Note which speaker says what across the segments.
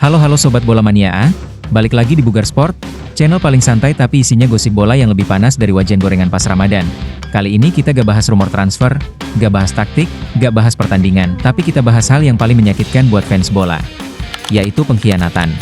Speaker 1: Halo Sobat Bola Mania, balik lagi di Bugar Sport, channel paling santai tapi isinya gosip bola yang lebih panas dari wajan gorengan pas Ramadan. Kali ini kita gak bahas rumor transfer, gak bahas taktik, gak bahas pertandingan, tapi kita bahas hal yang paling menyakitkan buat fans bola, yaitu pengkhianatan.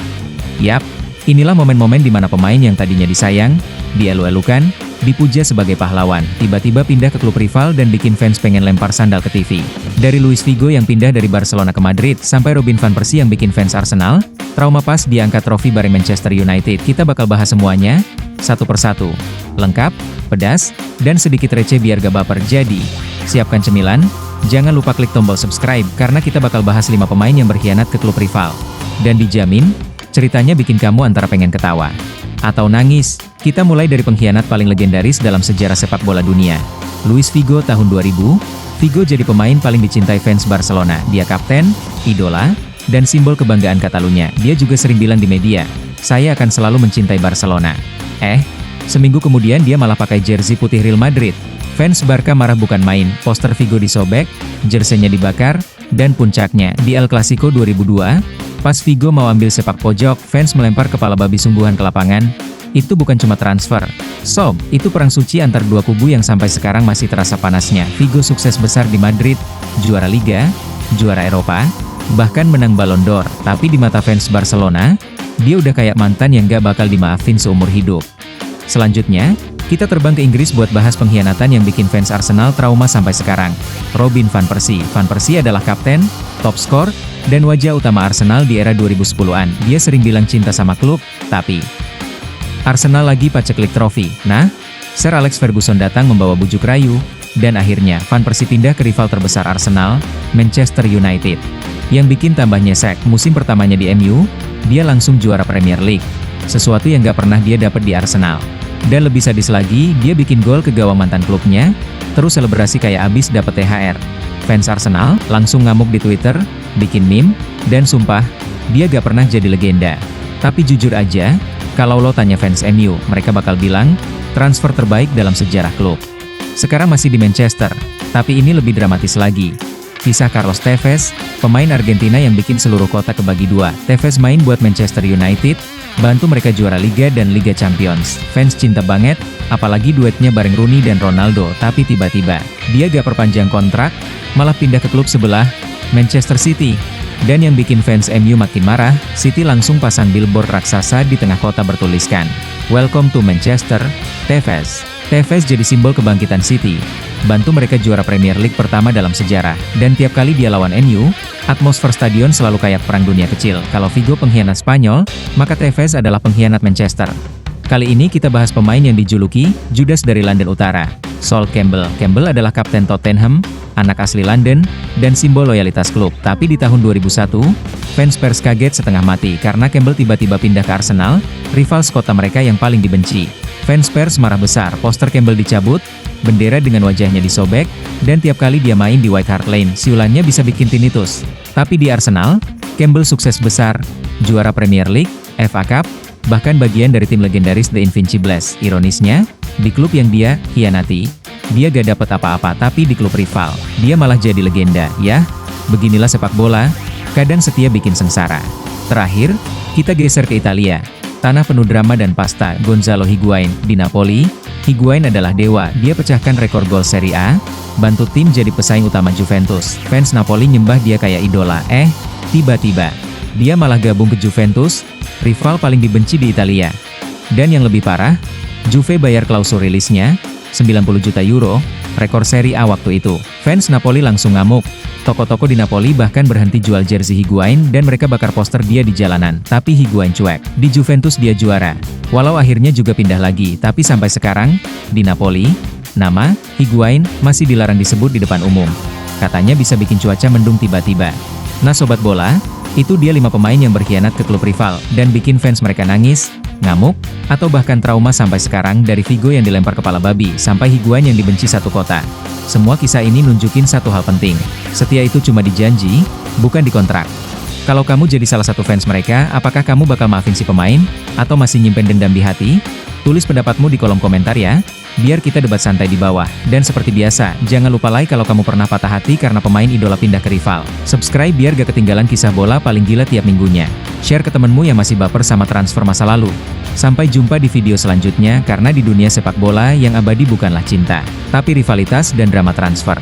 Speaker 1: Yap, inilah momen-momen di mana pemain yang tadinya disayang, dielu-elukan, dipuja sebagai pahlawan, tiba-tiba pindah ke klub rival dan bikin fans pengen lempar sandal ke TV. Dari Luis Figo yang pindah dari Barcelona ke Madrid, sampai Robin van Persie yang bikin fans Arsenal trauma pas diangkat trofi bareng Manchester United. Kita bakal bahas semuanya, satu persatu. Lengkap, pedas, dan sedikit receh biar gak baper. Jadi, siapkan cemilan, jangan lupa klik tombol subscribe, karena kita bakal bahas 5 pemain yang berkhianat ke klub rival. Dan dijamin, ceritanya bikin kamu antara pengen ketawa atau nangis. Kita mulai dari pengkhianat paling legendaris dalam sejarah sepak bola dunia. Luis Figo tahun 2000, Figo jadi pemain paling dicintai fans Barcelona. Dia kapten, idola, dan simbol kebanggaan Catalunya. Dia juga sering bilang di media, "Saya akan selalu mencintai Barcelona." Seminggu kemudian dia malah pakai jersey putih Real Madrid. Fans Barca marah bukan main, poster Figo disobek, jersey-nya dibakar, dan puncaknya, di El Clasico 2002, pas Figo mau ambil sepak pojok, fans melempar kepala babi sungguhan ke lapangan. Itu bukan cuma transfer, Sob, itu perang suci antar dua kubu yang sampai sekarang masih terasa panasnya. Figo sukses besar di Madrid, juara Liga, juara Eropa, bahkan menang Ballon d'Or. Tapi di mata fans Barcelona, dia udah kayak mantan yang gak bakal dimaafin seumur hidup. Selanjutnya, kita terbang ke Inggris buat bahas pengkhianatan yang bikin fans Arsenal trauma sampai sekarang. Robin van Persie. Van Persie adalah kapten, top skor, dan wajah utama Arsenal di era 2010-an. Dia sering bilang cinta sama klub, tapi Arsenal lagi paceklik trofi. Nah, Sir Alex Ferguson datang membawa bujuk rayu, dan akhirnya Van Persie pindah ke rival terbesar Arsenal, Manchester United. Yang bikin tambah nyesek, musim pertamanya di MU, dia langsung juara Premier League. Sesuatu yang gak pernah dia dapat di Arsenal. Dan lebih sadis lagi, dia bikin gol ke gawang mantan klubnya, terus selebrasi kayak abis dapet THR. Fans Arsenal langsung ngamuk di Twitter, bikin meme, dan sumpah, dia gak pernah jadi legenda. Tapi jujur aja, kalau lo tanya fans MU, mereka bakal bilang, transfer terbaik dalam sejarah klub. Sekarang masih di Manchester, tapi ini lebih dramatis lagi. Kisah Carlos Tevez, pemain Argentina yang bikin seluruh kota kebagi dua. Tevez main buat Manchester United, bantu mereka juara Liga dan Liga Champions. Fans cinta banget, apalagi duetnya bareng Rooney dan Ronaldo. Tapi tiba-tiba, dia gak perpanjang kontrak, malah pindah ke klub sebelah, Manchester City. Dan yang bikin fans MU makin marah, City langsung pasang billboard raksasa di tengah kota bertuliskan, "Welcome to Manchester, Tevez." Tevez jadi simbol kebangkitan City, bantu mereka juara Premier League pertama dalam sejarah, dan tiap kali dia lawan MU, atmosfer stadion selalu kayak perang dunia kecil. Kalau Figo pengkhianat Spanyol, maka Tevez adalah pengkhianat Manchester. Kali ini kita bahas pemain yang dijuluki Judas dari London Utara, Sol Campbell. Campbell adalah kapten Tottenham, anak asli London, dan simbol loyalitas klub. Tapi di tahun 2001, fans Spurs kaget setengah mati karena Campbell tiba-tiba pindah ke Arsenal, rival sekota mereka yang paling dibenci. Fans Spurs marah besar, poster Campbell dicabut, bendera dengan wajahnya disobek, dan tiap kali dia main di White Hart Lane, siulannya bisa bikin tinnitus. Tapi di Arsenal, Campbell sukses besar, juara Premier League, FA Cup, bahkan bagian dari tim legendaris The Invincibles. Ironisnya, di klub yang dia hianati, dia gak dapat apa-apa, tapi di klub rival, dia malah jadi legenda. Ya, beginilah sepak bola, kadang setia bikin sengsara. Terakhir, kita geser ke Italia. Tanah penuh drama dan pasta. Gonzalo Higuain di Napoli. Higuain adalah dewa, dia pecahkan rekor gol Serie A, bantu tim jadi pesaing utama Juventus. Fans Napoli nyembah dia kayak idola. Tiba-tiba, dia malah gabung ke Juventus, rival paling dibenci di Italia. Dan yang lebih parah, Juve bayar klausul rilisnya, 90 juta euro, rekor Serie A waktu itu. Fans Napoli langsung ngamuk. Toko-toko di Napoli bahkan berhenti jual jersey Higuain dan mereka bakar poster dia di jalanan. Tapi Higuain cuek. Di Juventus dia juara. Walau akhirnya juga pindah lagi, tapi sampai sekarang, di Napoli, nama Higuain masih dilarang disebut di depan umum. Katanya bisa bikin cuaca mendung tiba-tiba. Nah sobat bola, itu dia 5 pemain yang berkhianat ke klub rival, dan bikin fans mereka nangis, ngamuk, atau bahkan trauma sampai sekarang. Dari Figo yang dilempar kepala babi, sampai Higuain yang dibenci satu kota. Semua kisah ini nunjukin satu hal penting, setia itu cuma dijanji, bukan dikontrak. Kalau kamu jadi salah satu fans mereka, apakah kamu bakal maafin si pemain, atau masih nyimpen dendam di hati? Tulis pendapatmu di kolom komentar ya, biar kita debat santai di bawah. Dan seperti biasa, jangan lupa like kalau kamu pernah patah hati karena pemain idola pindah ke rival. Subscribe biar gak ketinggalan kisah bola paling gila tiap minggunya. Share ke temenmu yang masih baper sama transfer masa lalu. Sampai jumpa di video selanjutnya, karena di dunia sepak bola yang abadi bukanlah cinta, tapi rivalitas dan drama transfer.